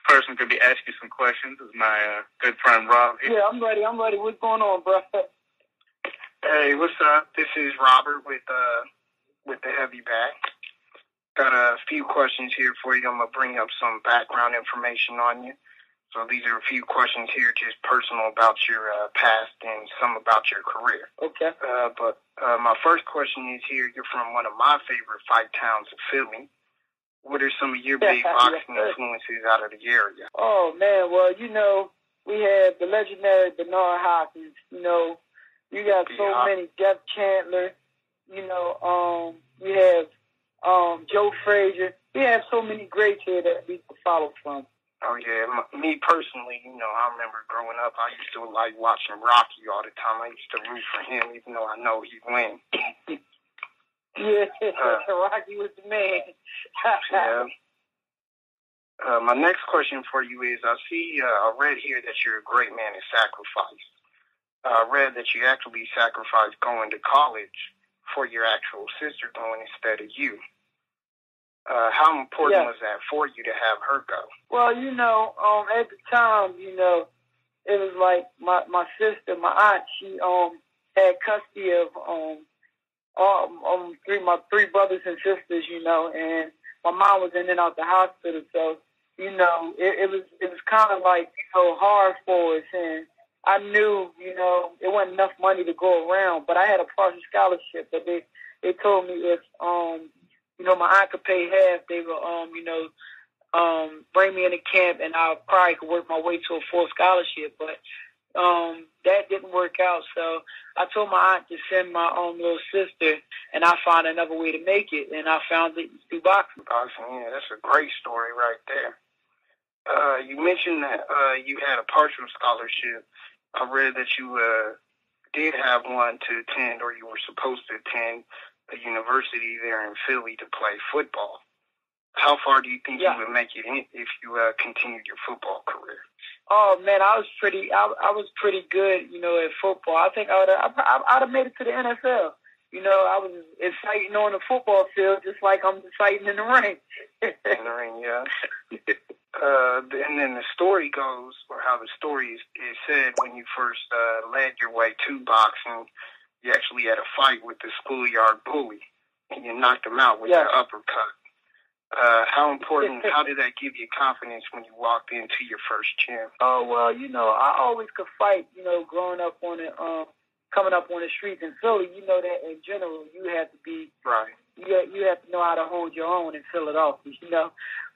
person could be asking you some questions. Is my good friend Rob here. Yeah, I'm ready. What's going on, bro? Hey, what's up? This is Robert with the Heavy Back. Got a few questions here for you. I'm gonna bring up some background information on you. So these are a few questions here, just personal about your past and some about your career. Okay. But my first question is here. You're from one of my favorite fight towns of Philly. What are some of your big boxing influences out of the area? Oh, man. Well, we have the legendary Bernard Hopkins. You got so many. Jeff Chandler. We have Joe Frazier. We have so many greats here that we can follow from. Oh, yeah. Me personally, I remember growing up, I used to like watching Rocky all the time. I used to root for him, even though I know he'd win. Yeah, Rocky was the man. Yeah. My next question for you is, I read here that you're a great man in sacrifice. I read that you actually sacrificed going to college for your actual sister going instead of you. How important was that for you to have her go? Well, at the time, it was like my sister, my aunt, she had custody of my three brothers and sisters, and my mom was in and out the hospital, so it was kind of like hard for us, and I knew it wasn't enough money to go around, but I had a partial scholarship, but they told me if my aunt could pay half, they would bring me in a camp, and I probably could work my way to a full scholarship, but that didn't work out, so I told my aunt to send my little sister, and I found another way to make it, and I found it through boxing. Boxing, yeah, that's a great story right there. You mentioned that you had a partial scholarship. I read that you did have one to attend, or you were supposed to attend a university there in Philly to play football. How far do you think you would make it in if you continued your football career? Oh man, I was pretty good, at football. I think I'd have made it to the NFL. I was exciting on the football field, just like I'm exciting in the ring. In the ring, yeah. And then the story goes, or how the story is said, when you first led your way to boxing, you actually had a fight with the schoolyard bully, and you knocked him out with an uppercut. How did that give you confidence when you walked into your first gym? Oh, well, I always could fight, growing up coming up on the streets in Philly. You know that in general, you have to be, right. You have to know how to hold your own in Philadelphia,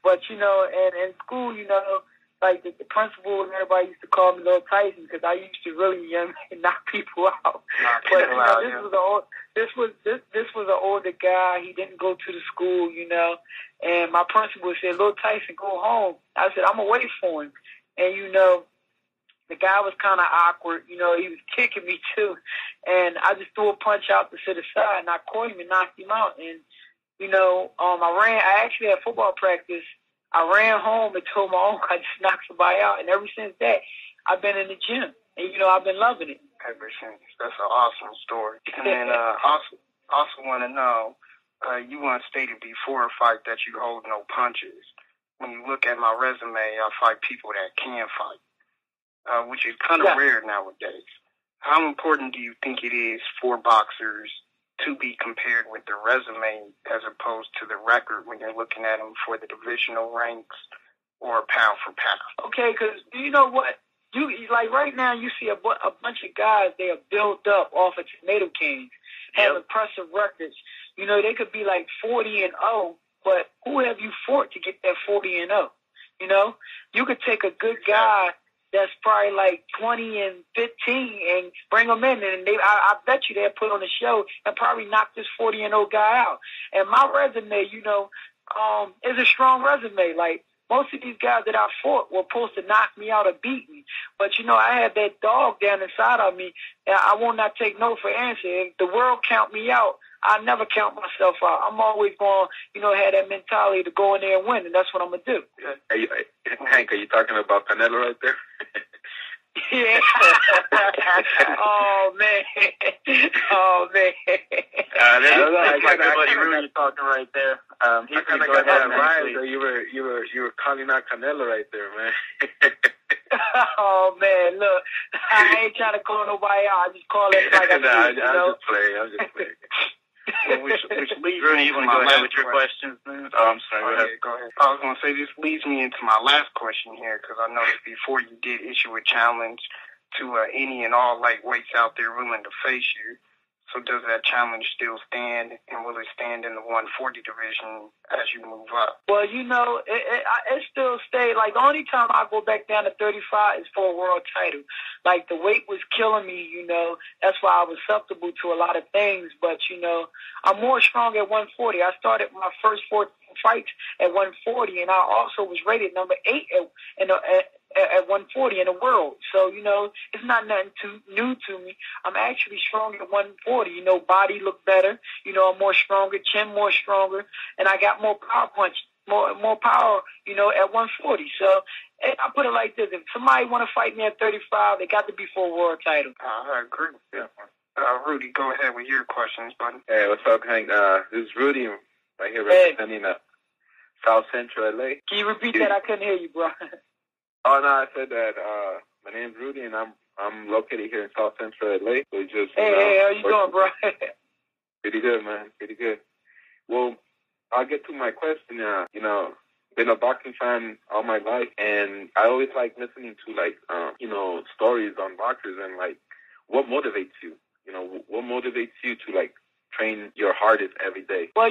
But, and in school, like the principal and everybody used to call me Little Tyson because I used to really knock people out. This was an older guy. He didn't go to the school, and my principal said, Little Tyson, go home. I said, I'm away for him. And, the guy was kind of awkward. He was kicking me too. And I just threw a punch out to the side, and I caught him and knocked him out. And, I actually had football practice. I ran home and told my uncle I just knocked somebody out. And ever since that, I've been in the gym. And, I've been loving it. Ever since. That's an awesome story. And then also want to know, you once stated before a fight that you hold no punches. When you look at my resume, I fight people that can fight, which is kind of rare nowadays. How important do you think it is for boxers to be compared with their resume as opposed to the record when you're looking at them for the divisional ranks or pound for pound? Okay, because you know what? Like right now, you see a bunch of guys, they are built up off of tomato cans, have impressive records. They could be like 40-0, but who have you fought to get that 40-0? You could take a good guy that's probably like 20-15 and bring them in, and I bet you they'll put on a show and probably knock this 40-0 guy out. And my resume, is a strong resume. Like, most of these guys that I fought were supposed to knock me out or beat me. But, I had that dog down inside of me, and I will not take no for answer. If the world count me out, I never count myself out. I'm always going to, have that mentality to go in there and win, and that's what I'm going to do. Hank, are you talking about Canelo right there? Yeah. Oh man. Oh man. That's my good buddy Rudy talking right there. He's gonna go ahead and Ryan. You were calling out Canelo right there, man. Oh man, look, I ain't trying to call nobody out. I just call it like I do. I'm just playing. Well, which leads Rudy, me you to want to my go ahead last with your question. questions? Oh, I'm sorry. Go ahead. I was going to say this leads me into my last question here because I noticed before you did issue a challenge to any and all lightweights out there willing to face you. So does that challenge still stand, and will it stand in the 140 division as you move up? Well, it still stay. Like, the only time I go back down to 35 is for a world title. Like, the weight was killing me, That's why I was susceptible to a lot of things. But, I'm more strong at 140. I started my first 14 fights at 140, and I also was rated number 8 at 140 in the world. So, it's not nothing too new to me. I'm actually strong at 140. Body look better. I'm more stronger, chin more stronger, and I got more power punch, more power, at 140. So I put it like this. If somebody want to fight me at 35, they got to be for a world title. I agree. Yeah. Rudy, go ahead with your questions, buddy. Hey, what's up, Hank? This is Rudy right here representing South Central LA. Can you repeat that? I couldn't hear you, bro. Oh no, I said that my name's Rudy and I'm located here in South Central LA. So just hey, how you doing, bro? Pretty good, man. Pretty good. Well, I'll get to my question. Been a boxing fan all my life, and I always like listening to stories on boxers and what motivates you. What motivates you to train your hardest every day? Well,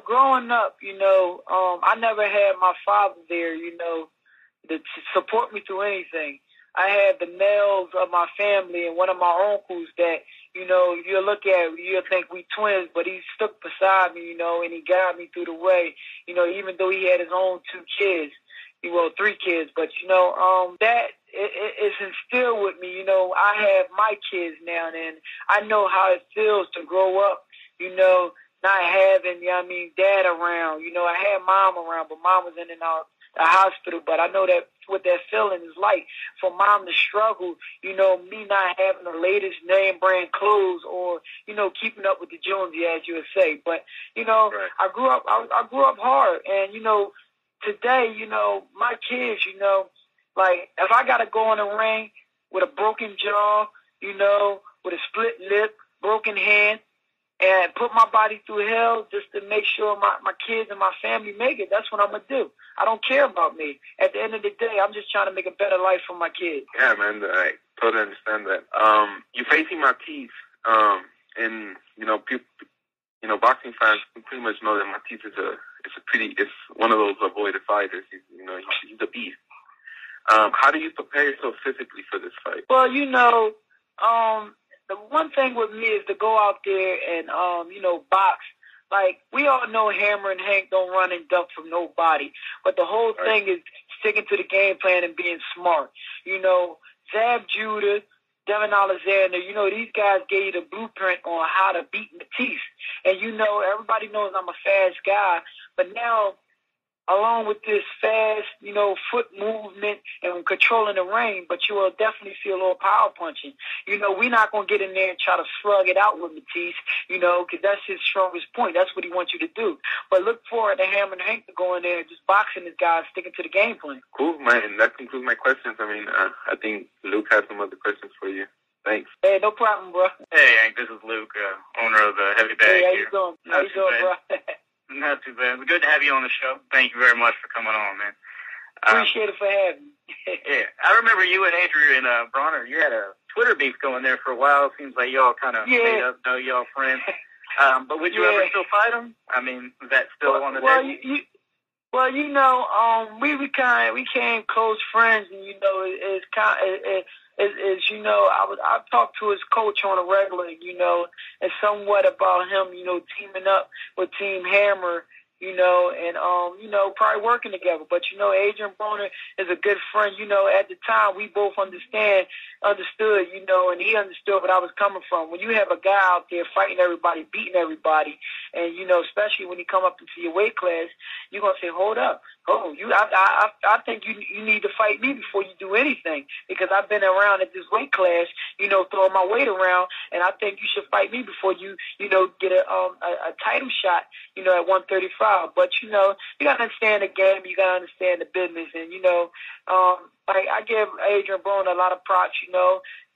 growing up, I never had my father there, to support me through anything. I had the males of my family and one of my uncles that, you'll look at, you'll think we twins, but he stuck beside me, and he guided me through the way, even though he had his own 2 kids, 3 kids, but, that is instilled with me. I have my kids now, and I know how it feels to grow up, not having, dad around. I had mom around, but mom was in and out the hospital, but I know that what that feeling is like for mom to struggle, me not having the latest name brand clothes or, keeping up with the Joneses, as you would say. But, right. I grew up hard, and, today, my kids, if I got to go in the ring with a broken jaw, with a split lip, broken hand, and put my body through hell just to make sure my kids and my family make it, that's what I'm going to do. I don't care about me. At the end of the day, I'm just trying to make a better life for my kids. Yeah, man, I totally understand that. You're facing Matisse, and, boxing fans pretty much know that Matisse is one of those avoided fighters. He's a beast. How do you prepare yourself physically for this fight? Well, the one thing with me is to go out there and, box. Like, we all know Hammer and Hank don't run and duck from nobody. But the whole thing is sticking to the game plan and being smart. Zab Judah, Devin Alexander, these guys gave you the blueprint on how to beat Matisse. And, everybody knows I'm a fast guy. But now, along with this fast, foot movement and controlling the ring, but you will definitely feel a little power punching. We're not going to get in there and try to slug it out with Matisse, because that's his strongest point. That's what he wants you to do. But look forward to Hammer and Hank to go in there and just boxing this guy, sticking to the game plan. Cool, man. And that concludes my questions. I think Luke has some other questions for you. Thanks. Hey, no problem, bro. Hey, Hank, this is Luke, owner of the Heavy Bag. Hey, how you doing? How you doing, bro? Not too bad. It's good to have you on the show. Thank you very much for coming on, man. Appreciate it for having me. Yeah, I remember you and Adrian Bronner. You had a Twitter beef going there for a while. It seems like y'all kind of made up, know y'all friends. But would you ever still fight him? Is that still on the table? We became close friends, and I talked to his coach on a regular, and somewhat about him, teaming up with Team Hammer, probably working together. But, Adrian Broner is a good friend. At the time, we both understood, and he understood what I was coming from. When you have a guy out there fighting everybody, beating everybody, and, especially when you come up into your weight class, you're going to say, hold up, Oh, I think you need to fight me before you do anything, because I've been around at this weight class, throwing my weight around, and I think you should fight me before you get a title shot, at 135. But you gotta understand the game, you gotta understand the business, and like I give Adrian Broner a lot of props.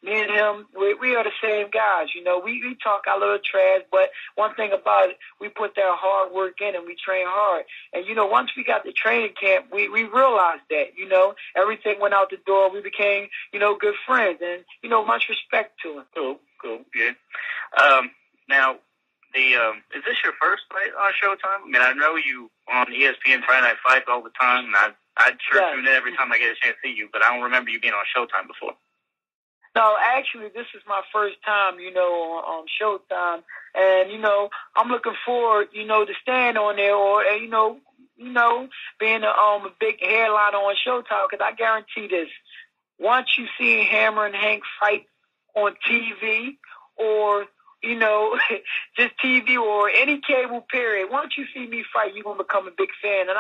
Me and him, we are the same guys. We talk our little trash, but one thing about it, we put that hard work in and we train hard. And, once we got the training camp, we realized that, everything went out the door. We became, good friends and, much respect to him. Cool, yeah. Now, is this your first fight on Showtime? I mean, I know you on ESPN Friday Night Fights all the time, and I sure tune in every time I get a chance to see you, but I don't remember you being on Showtime before. No, actually, this is my first time, on Showtime, and I'm looking forward, to stand on there, or being a big headliner on Showtime. Because I guarantee this: once you see Hammer and Hank fight on TV, or just TV or any cable period, once you see me fight, you're gonna become a big fan, and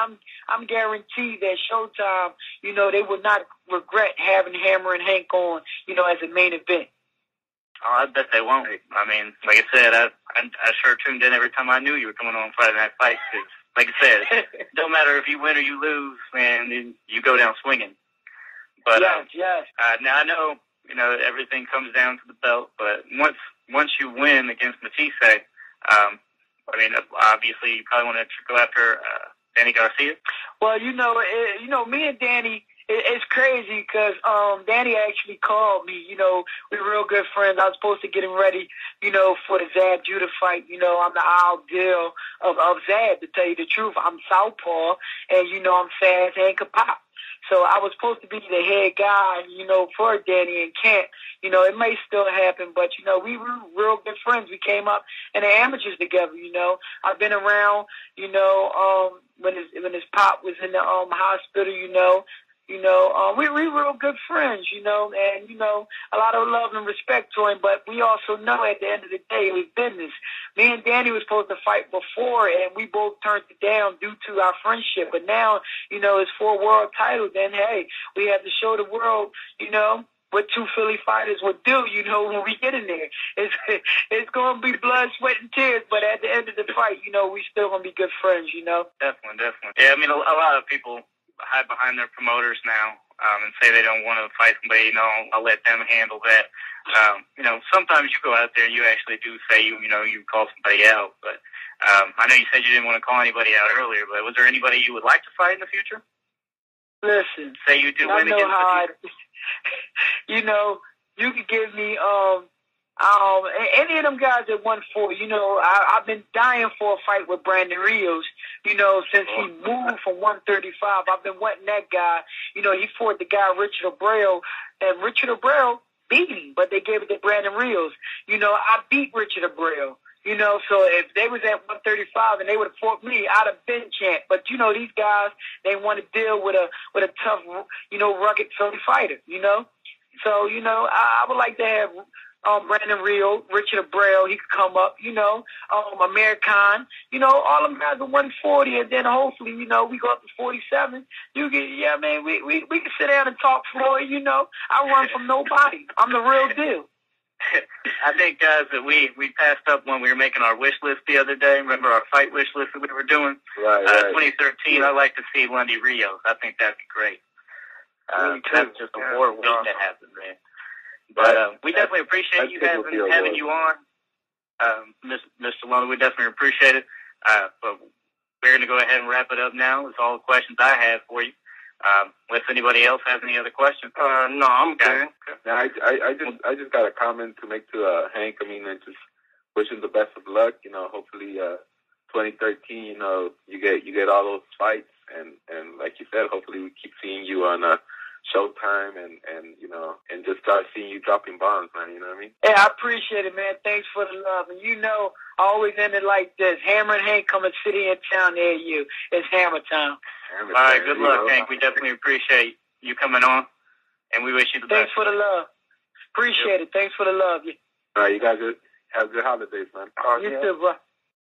I'm guaranteed that Showtime, they will not regret having Hammer and Hank on, as a main event. Oh, I bet they won't. I mean, like I said, I sure tuned in every time I knew you were coming on Friday Night Fights. Cause, like I said, it don't matter if you win or you lose, man, you go down swinging. But yes. Now I know, everything comes down to the belt, but once you win against Matisse, I mean, obviously you probably want to go after Danny Garcia. Well, me and Danny, it's crazy because Danny actually called me. We're real good friends. I was supposed to get him ready, for the Zab Judah fight. I'm the ideal of Zab, to tell you the truth. I'm southpaw, and I'm fast and can pop. So I was supposed to be the head guy, for Danny and Kent. It may still happen, but, we were real good friends. We came up in the amateurs together, I've been around, when his pop was in the hospital, we real good friends, and, a lot of love and respect to him, but we also know at the end of the day, it was business. Me and Danny were supposed to fight before, and we both turned it down due to our friendship, but now, it's for a world title, then, hey, we have to show the world, what two Philly fighters would do, when we get in there. It's going to be blood, sweat, and tears, but at the end of the fight, we still going to be good friends, Definitely. Yeah, I mean, a lot of people hide behind their promoters now and say they don't want to fight somebody. I'll let them handle that. Sometimes you go out there and you actually do say you call somebody out. But I know you said you didn't want to call anybody out earlier, but was there anybody you would like to fight in the future? Listen, say you do win against you could give me any of them guys at 140. I've been dying for a fight with Brandon Rios. Since he moved from 135, I've been wanting that guy. He fought the guy Richard Abreu, and Richard Abreu beat him, but they gave it to Brandon Rios. I beat Richard Abreu. So if they was at 135 and they would have fought me, I'd have been champ. But these guys, they want to deal with a tough, rugged Philly fighter. So I would like to have Brandon Rio, Richard Abreu, he could come up, Amir Khan, all them guys are 140, and then hopefully, we go up to 47. We can sit down and talk Floyd, I run from nobody. I'm the real deal. I think, guys, that we passed up when we were making our wish list the other day. Remember our fight wish list that we were doing? Right. 2013, I'd like to see Lundy Rios. I think that'd be great. That's just a war waiting to happen, man. But we definitely appreciate you having you on, Mr. Lundy. We definitely appreciate it. But we're going to go ahead and wrap it up now. That's all the questions I have for you. Unless anybody else has any other questions. No, I'm good. No, I just got a comment to make to Hank. I mean, I just wish him the best of luck. Hopefully 2013, you get all those fights, and like you said, hopefully we keep seeing you on Showtime and just start seeing you dropping bombs, man. You know what I mean? Yeah, I appreciate it, man. Thanks for the love. And I always end it like this. Hammer and Hank come and city and town near you. It's Hammer time. All right, good luck, Hank. We definitely appreciate you coming on, and we wish you the best. Thanks for the love. Appreciate it. Thanks for the love. All right, you guys have good holidays, man. You too, bro.